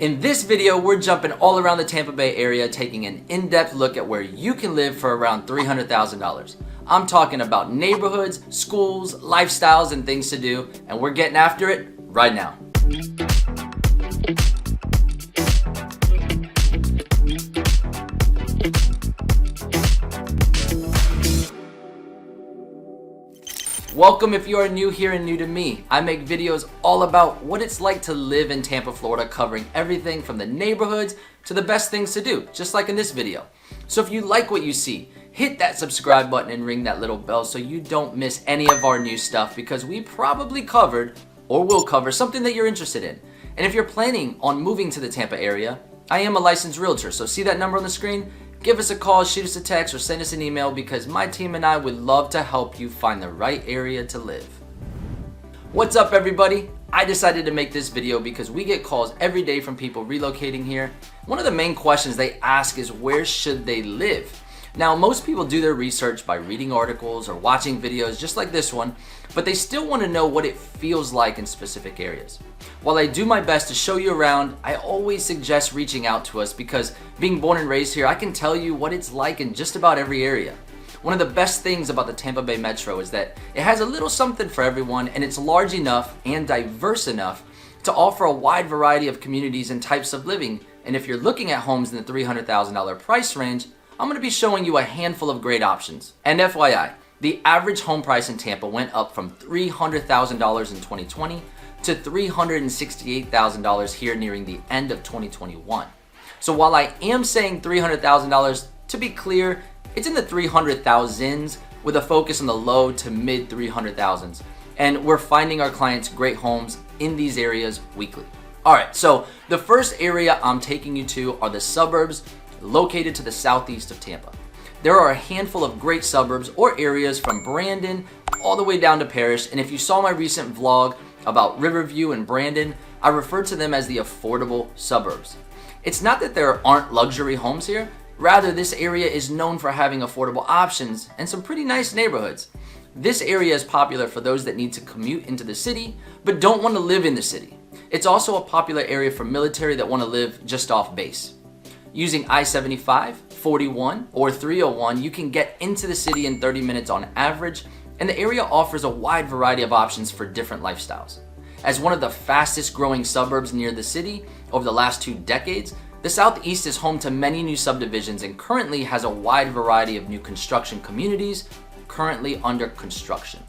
In this video, we're jumping all around the Tampa Bay area, taking an in-depth look at where you can live for around $300,000. I'm talking about neighborhoods, schools, lifestyles, and things to do, and we're getting after it right now. Welcome if you are new here and new to me. I make videos all about what it's like to live in Tampa, Florida, covering everything from the neighborhoods to the best things to do, just like in this video. So if you like what you see, hit that subscribe button and ring that little bell so you don't miss any of our new stuff, because we probably covered or will cover something that you're interested in. And if you're planning on moving to the Tampa area, I am a licensed realtor, so see that number on the screen? Give us a call, shoot us a text, or send us an email, because my team and I would love to help you find the right area to live. What's up, everybody? I decided to make this video because we get calls every day from people relocating here. One of the main questions they ask is, where should they live? Now, most people do their research by reading articles or watching videos just like this one, but they still want to know what it feels like in specific areas. While I do my best to show you around, I always suggest reaching out to us, because being born and raised here, I can tell you what it's like in just about every area. One of the best things about the Tampa Bay Metro is that it has a little something for everyone, and it's large enough and diverse enough to offer a wide variety of communities and types of living. And if you're looking at homes in the $300,000 price range, I'm going to be showing you a handful of great options. And FYI, the average home price in Tampa went up from $300,000 in 2020 to $368,000 here nearing the end of 2021. So while I am saying $300,000, to be clear, it's in the 300,000s with a focus on the low to mid 300,000s. And we're finding our clients great homes in these areas weekly. All right, so the first area I'm taking you to are the suburbs located to the southeast of Tampa. There are a handful of great suburbs or areas from Brandon all the way down to Parrish, and if you saw my recent vlog about Riverview and Brandon, I refer to them as the affordable suburbs. It's not that there aren't luxury homes here, rather this area is known for having affordable options and some pretty nice neighborhoods. This area is popular for those that need to commute into the city but don't want to live in the city. It's also a popular area for military that want to live just off base. Using I-75, 41, or 301, you can get into the city in 30 minutes on average, and the area offers a wide variety of options for different lifestyles. As one of the fastest growing suburbs near the city over the last 2 decades, the Southeast is home to many new subdivisions and currently has a wide variety of new construction communities currently under construction.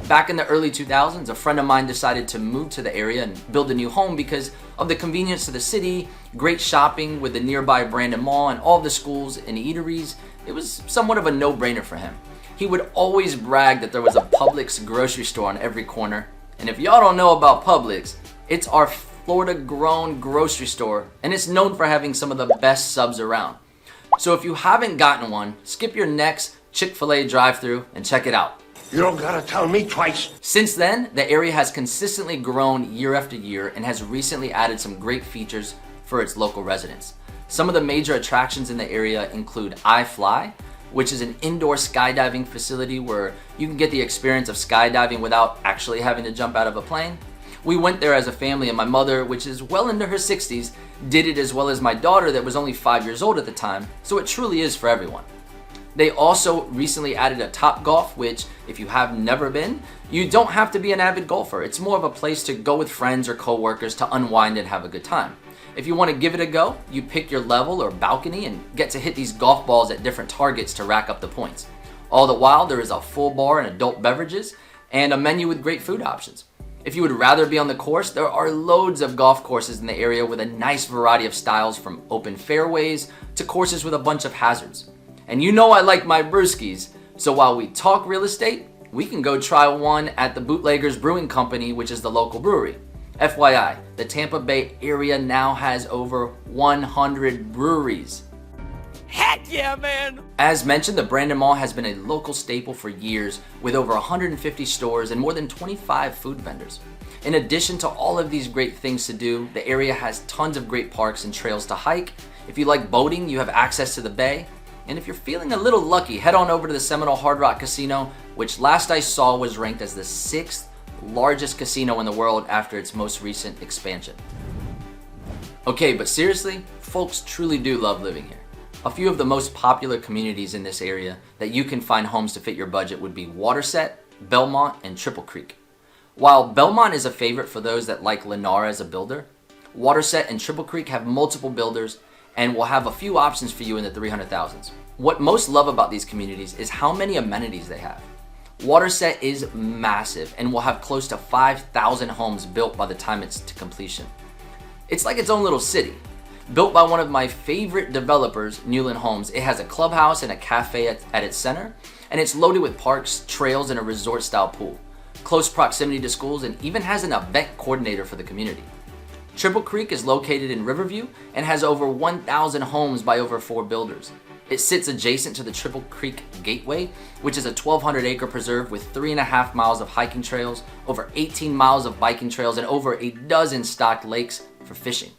Back in the early 2000s, a friend of mine decided to move to the area and build a new home because of the convenience to the city, great shopping with the nearby Brandon Mall, and all the schools and eateries. It was somewhat of a no-brainer for him. He would always brag that there was a Publix grocery store on every corner. And if y'all don't know about Publix, it's our Florida-grown grocery store, and it's known for having some of the best subs around. So if you haven't gotten one, skip your next Chick-fil-A drive-thru and check it out. You don't gotta tell me twice. Since then, the area has consistently grown year after year and has recently added some great features for its local residents. Some of the major attractions in the area include iFly, which is an indoor skydiving facility where you can get the experience of skydiving without actually having to jump out of a plane. We went there as a family, and my mother, which is well into her 60s, did it, as well as my daughter that was only 5 years old at the time, so it truly is for everyone. They also recently added a Topgolf, which, if you have never been, you don't have to be an avid golfer. It's more of a place to go with friends or coworkers to unwind and have a good time. If you want to give it a go, you pick your level or balcony and get to hit these golf balls at different targets to rack up the points. All the while, there is a full bar and adult beverages and a menu with great food options. If you would rather be on the course, there are loads of golf courses in the area with a nice variety of styles, from open fairways to courses with a bunch of hazards. And you know I like my brewskis, so while we talk real estate, we can go try one at the Bootleggers Brewing Company, which is the local brewery. FYI, the Tampa Bay area now has over 100 breweries. Heck yeah, man! As mentioned, the Brandon Mall has been a local staple for years, with over 150 stores and more than 25 food vendors. In addition to all of these great things to do, the area has tons of great parks and trails to hike. If you like boating, you have access to the bay. And if you're feeling a little lucky, head on over to the Seminole Hard Rock Casino, which last I saw was ranked as the 6th largest casino in the world after its most recent expansion. Okay, but seriously, folks truly do love living here. A few of the most popular communities in this area that you can find homes to fit your budget would be Waterset, Belmont, and Triple Creek. While Belmont is a favorite for those that like Lennar as a builder, Waterset and Triple Creek have multiple builders and will have a few options for you in the 300,000s. What most love about these communities is how many amenities they have. Waterset is massive and will have close to 5,000 homes built by the time it's to completion. It's like its own little city. Built by one of my favorite developers, Newland Homes, it has a clubhouse and a cafe at its center, and it's loaded with parks, trails, and a resort-style pool. Close proximity to schools, and even has an event coordinator for the community. Triple Creek is located in Riverview and has over 1,000 homes by over 4 builders. It sits adjacent to the Triple Creek Gateway, which is a 1,200-acre preserve with 3.5 miles of hiking trails, over 18 miles of biking trails, and over a dozen stocked lakes for fishing.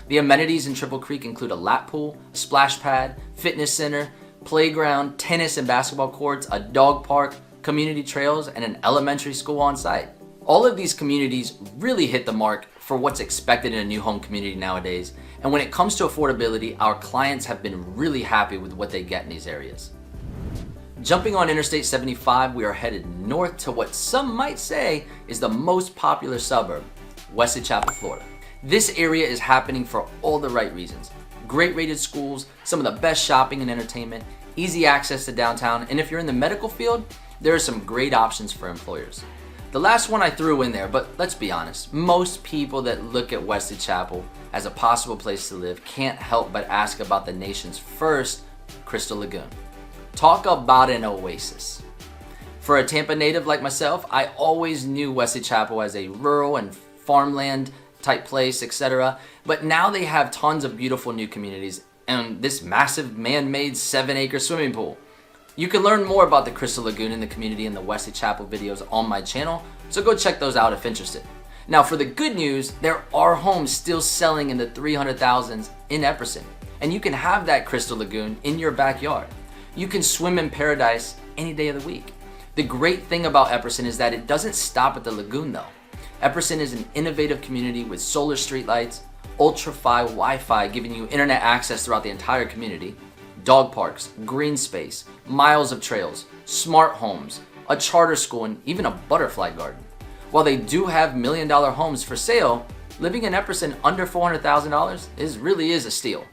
The amenities in Triple Creek include a lap pool, splash pad, fitness center, playground, tennis and basketball courts, a dog park, community trails, and an elementary school on site. All of these communities really hit the mark for what's expected in a new home community nowadays, and when it comes to affordability, our clients have been really happy with what they get in these areas. Jumping on Interstate 75, we are headed north to what some might say is the most popular suburb, Wesley, Florida. This area is happening for all the right reasons. Great rated schools, some of the best shopping and entertainment, easy access to downtown, and if you're in the medical field, there are some great options for employers. The last one I threw in there, but let's be honest, most people that look at Wesley Chapel as a possible place to live can't help but ask about the nation's first Crystal Lagoon. Talk about an oasis. For a Tampa native like myself, I always knew Wesley Chapel as a rural and farmland type place, etc. But now they have tons of beautiful new communities and this massive man-made 7-acre swimming pool. You can learn more about the Crystal Lagoon and the community in the Wesley Chapel videos on my channel, so go check those out if interested. Now for the good news, there are homes still selling in the 300,000s in Epperson, and you can have that Crystal Lagoon in your backyard. You can swim in paradise any day of the week. The great thing about Epperson is that it doesn't stop at the lagoon though. Epperson is an innovative community with solar streetlights, ultra-fi Wi-Fi giving you internet access throughout the entire community, dog parks, green space, miles of trails, smart homes, a charter school, and even a butterfly garden. While they do have million-dollar homes for sale, living in Epperson under $400,000 really is a steal.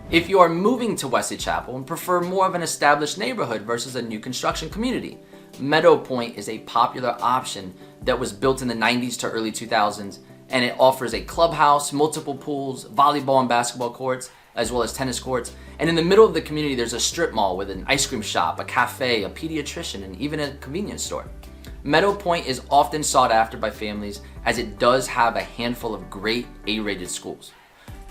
If you are moving to Wesley Chapel and prefer more of an established neighborhood versus a new construction community, Meadow Point is a popular option that was built in the 90s to early 2000s, and it offers a clubhouse, multiple pools, volleyball and basketball courts, as well as tennis courts. And in the middle of the community, there's a strip mall with an ice cream shop, a cafe, a pediatrician, and even a convenience store. Meadow Point is often sought after by families as it does have a handful of great A-rated schools.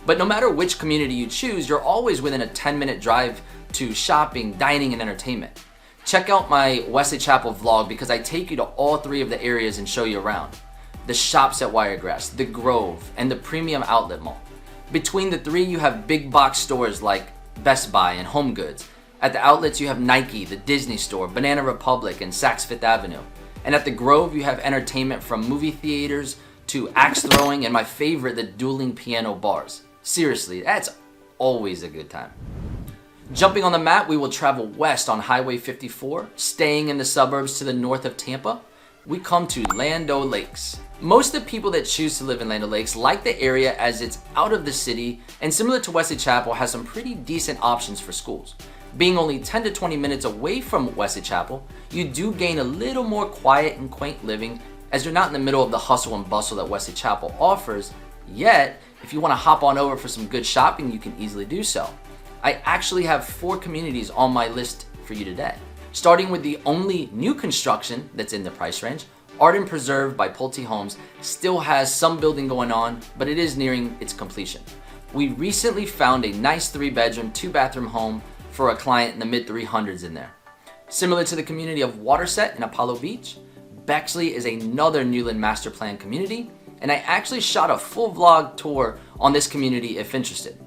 But no matter which community you choose, you're always within a 10-minute drive to shopping, dining, and entertainment. Check out my Wesley Chapel vlog because I take you to all 3 of the areas and show you around. The shops at Wiregrass, the Grove, and the Premium Outlet Mall. Between the 3, you have big box stores like Best Buy and Home Goods. At the outlets, you have Nike, the Disney Store, Banana Republic, and Saks Fifth Avenue. And at the Grove, you have entertainment from movie theaters to axe throwing and my favorite, the dueling piano bars. Seriously, that's always a good time. Jumping on the map, we will travel west on Highway 54, staying in the suburbs to the north of Tampa. We come to Lando Lakes. Most of the people that choose to live in Lando Lakes like the area as it's out of the city and similar to Wesley Chapel has some pretty decent options for schools. Being only 10 to 20 minutes away from Wesley Chapel, you do gain a little more quiet and quaint living as you're not in the middle of the hustle and bustle that Wesley Chapel offers, yet if you want to hop on over for some good shopping, you can easily do so. I actually have 4 communities on my list for you today. Starting with the only new construction that's in the price range, Arden Preserve by Pulte Homes still has some building going on, but it is nearing its completion. We recently found a nice 3-bedroom, 2-bathroom home for a client in the mid-300s in there. Similar to the community of Waterset in Apollo Beach, Bexley is another Newland master plan community, and I actually shot a full vlog tour on this community if interested.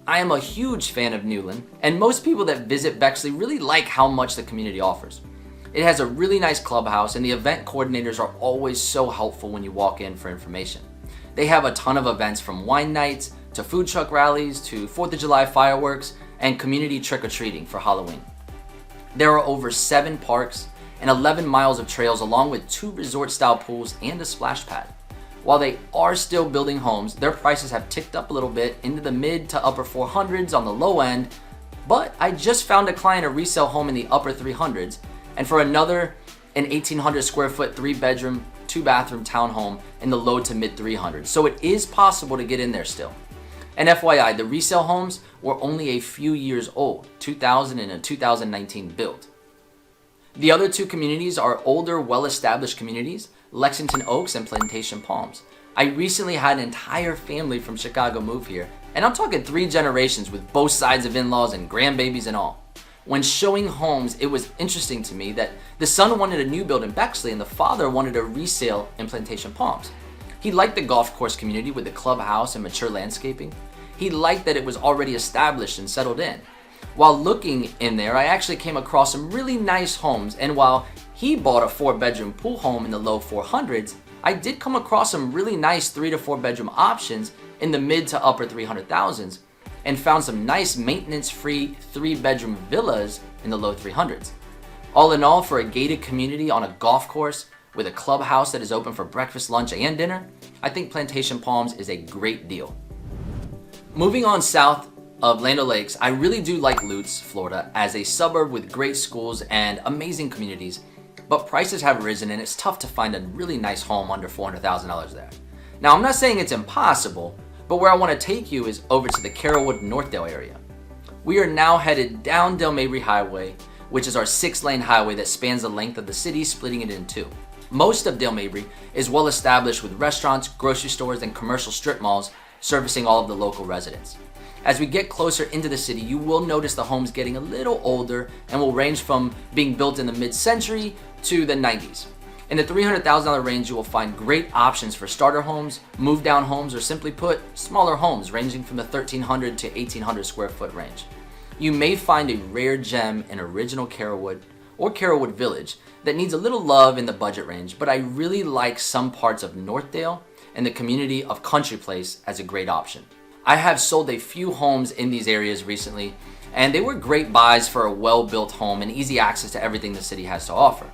I am a huge fan of Newland, and most people that visit Bexley really like how much the community offers. It has a really nice clubhouse, and the event coordinators are always so helpful when you walk in for information. They have a ton of events from wine nights to food truck rallies to 4th of July fireworks and community trick-or-treating for Halloween. There are over 7 parks and 11 miles of trails along with 2 resort-style pools and a splash pad. While they are still building homes, their prices have ticked up a little bit into the mid to upper 400s on the low end, but I just found a client a resale home in the upper 300s, and for another, an 1,800 square foot 3-bedroom, 2-bathroom townhome in the low to mid 300s. So it is possible to get in there still. And FYI, the resale homes were only a few years old, 2000 and a 2019 build. The other 2 communities are older, well-established communities, Lexington Oaks and Plantation Palms. I recently had an entire family from Chicago move here, and I'm talking 3 generations with both sides of in-laws and grandbabies and all. When showing homes, it was interesting to me that the son wanted a new build in Bexley and the father wanted a resale in Plantation Palms. He liked the golf course community with the clubhouse and mature landscaping. He liked that it was already established and settled in. While looking in there, I actually came across some really nice homes, and while he bought a 4-bedroom pool home in the low 400s, I did come across some really nice 3 to 4 bedroom options in the mid to upper 300,000s and found some nice maintenance-free 3-bedroom villas in the low 300s. All in all, for a gated community on a golf course with a clubhouse that is open for breakfast, lunch, and dinner, I think Plantation Palms is a great deal. Moving on south of Lando Lakes, I really do like Lutz, Florida, as a suburb with great schools and amazing communities, but prices have risen and it's tough to find a really nice home under $400,000 there. Now, I'm not saying it's impossible, but where I want to take you is over to the Carrollwood, Northdale area. We are now headed down Dale Mabry Highway, which is our 6-lane highway that spans the length of the city, splitting it in 2. Most of Dale Mabry is well established with restaurants, grocery stores, and commercial strip malls servicing all of the local residents. As we get closer into the city, you will notice the homes getting a little older and will range from being built in the mid-century to the 90s. In the $300,000 range, you will find great options for starter homes, move-down homes, or simply put, smaller homes ranging from the 1,300 to 1,800 square foot range. You may find a rare gem in original Carrollwood or Carrollwood Village that needs a little love in the budget range, but I really like some parts of Northdale and the community of Country Place as a great option. I have sold a few homes in these areas recently, and they were great buys for a well-built home and easy access to everything the city has to offer.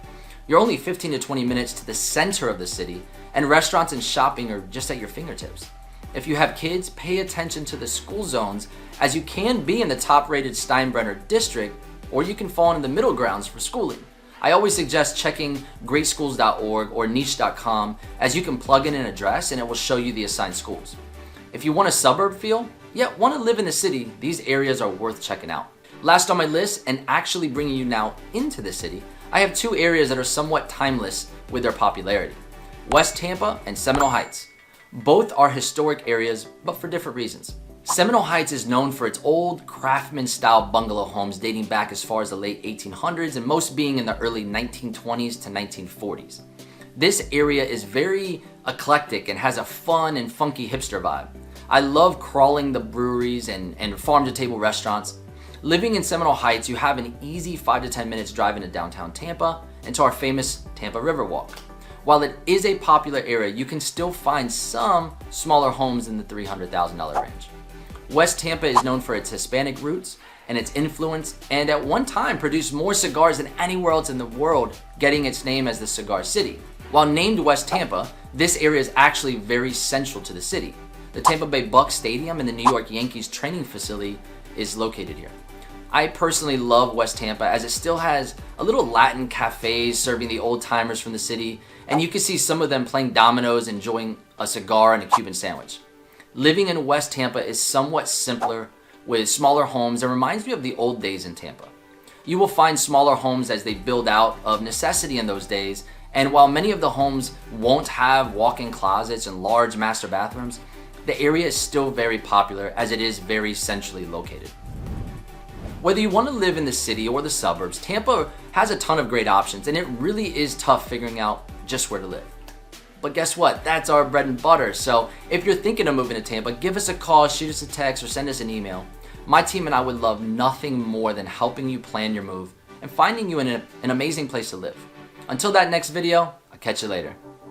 You're only 15 to 20 minutes to the center of the city, and restaurants and shopping are just at your fingertips. If you have kids, pay attention to the school zones, as you can be in the top-rated Steinbrenner district, or you can fall in the middle grounds for schooling. I always suggest checking greatschools.org or niche.com, as you can plug in an address and it will show you the assigned schools. If you want a suburb feel, yet want to live in the city, these areas are worth checking out. Last on my list, and actually bringing you now into the city, I have 2 areas that are somewhat timeless with their popularity: West Tampa and Seminole Heights. Both are historic areas, but for different reasons. Seminole Heights is known for its old craftsman-style bungalow homes dating back as far as the late 1800s, and most being in the early 1920s to 1940s. This area is very eclectic and has a fun and funky hipster vibe. I love crawling the breweries and farm-to-table restaurants. Living in Seminole Heights, you have an easy 5 to 10 minutes drive into downtown Tampa and to our famous Tampa River Walk. While it is a popular area, you can still find some smaller homes in the $300,000 range. West Tampa is known for its Hispanic roots and its influence, and at one time produced more cigars than anywhere else in the world, getting its name as the Cigar City. While named West Tampa, this area is actually very central to the city. The Tampa Bay Bucs Stadium and the New York Yankees training facility is located here. I personally love West Tampa as it still has a little Latin cafes serving the old timers from the city, and you can see some of them playing dominoes, enjoying a cigar and a Cuban sandwich. Living in West Tampa is somewhat simpler with smaller homes and reminds me of the old days in Tampa. You will find smaller homes as they build out of necessity in those days, and while many of the homes won't have walk-in closets and large master bathrooms, the area is still very popular as it is very centrally located. Whether you want to live in the city or the suburbs, Tampa has a ton of great options, and it really is tough figuring out just where to live. But guess what? That's our bread and butter. So if you're thinking of moving to Tampa, give us a call, shoot us a text, or send us an email. My team and I would love nothing more than helping you plan your move and finding you in an amazing place to live. Until that next video, I'll catch you later.